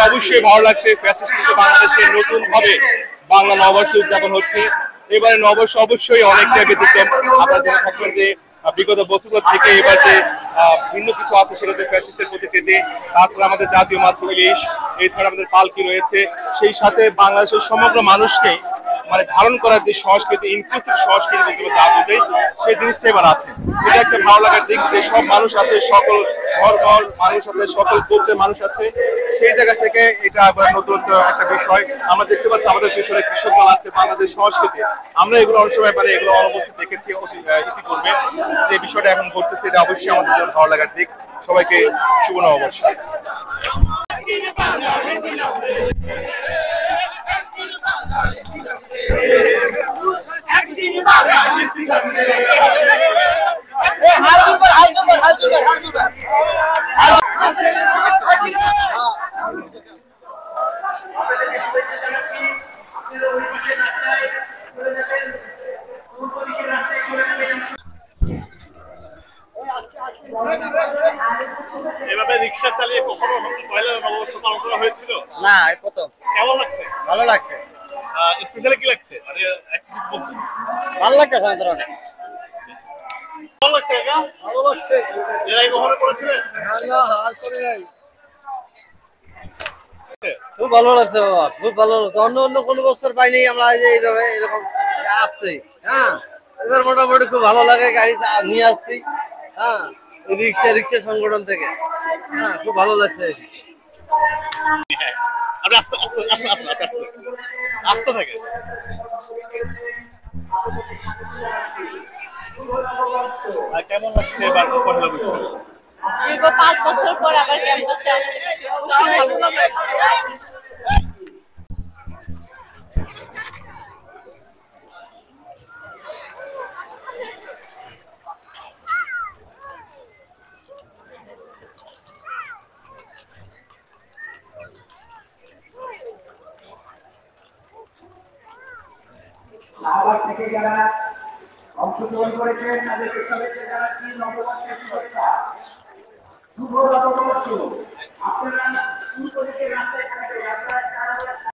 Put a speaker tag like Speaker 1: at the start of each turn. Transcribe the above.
Speaker 1: অবশ্যই ভালো লাগছে। বাংলাদেশের নতুন ভাবে বাংলা নববর্ষ উদযাপন হচ্ছে। এবারে নববর্ষ অবশ্যই অনেকটাই ব্যতিক্রম। আপনারা জেনে থাকবেন যে বিগত বছরগুলো থেকে এবার যে ভিন্ন কিছু আছে সেটা হচ্ছে ফ্যাসিস্টের প্রতিকৃতি, তাছাড়া আমাদের জাতীয় মাছ ইলিশ, এছাড়া আমাদের পালকি রয়েছে। সেই সাথে বাংলাদেশের সমগ্র মানুষকে মানে ধারণ করার যে সংস্কৃতি, ইনক্লুসিভ সংস্কৃতি যা বোঝে সেই জিনিসটা এবার আছে। এটা একটা ভালো লাগার দিক যে সব মানুষ আছে, সকল ধর্ম মানুষ আছে, সকল গোত্রের মানুষ আছে। সেই জায়গা থেকে এটা আবার নতুন একটা বিষয়। আমরা দেখতে পাচ্ছি আমাদের পিছনে কৃষক দল আছে, বাংলাদেশ সংস্কৃতি। আমরা এগুলো অনেক সময় মানে এগুলো অনুপস্থিত দেখেছি ইতিপূর্বে। যে বিষয়টা এখন ঘটতেছে এটা অবশ্যই আমাদের জন্য ভালো লাগার দিক। সবাইকে শুভ নববর্ষ। এভাবে রিক্সা চালিয়ে কখনো পয়লা নববর্ষ পালন করা হয়েছিল?
Speaker 2: না, এই প্রথম।
Speaker 1: কেমন লাগছে?
Speaker 2: ভালো লাগছে।
Speaker 1: স্পেশালি কি লাগছে? মানে
Speaker 2: ভালো লাগছে আমাদের অনেক।
Speaker 1: ভালো লাগছে কাকা? ভালো লাগছে। এর আগে কখনো করেছিলেন?
Speaker 2: না, আর করি নাই। খুব ভালো লাগছে বাবা, খুব ভালো লাগছে। অন্য কোনো বছর পাইনি আমরা এইভাবে এরকম আসতে। হ্যাঁ, এবার মোটামুটি খুব ভালো লাগে। গাড়ি নিয়ে আসছি, হ্যাঁ, রিক্সা সংগঠন থেকে। হ্যাঁ, খুব ভালো লাগছে।
Speaker 1: আপনি আস্তে আস্তে আস্তে আস্তে আস্তে আস্তে থাকে। কেমন লাগছে এবার পয়লা বৈশাখ?
Speaker 3: দীর্ঘ 5 বছর পর আবার ক্যাম্পাসে আসতে
Speaker 4: শাহবাগ থেকে যারা অংশগ্রহণ করেছেন তাদেরকে সবাইকে জানাচ্ছি নববর্ষের শুভেচ্ছা। শুভ নববর্ষ। আপনারা রাস্তায় থাকবেন।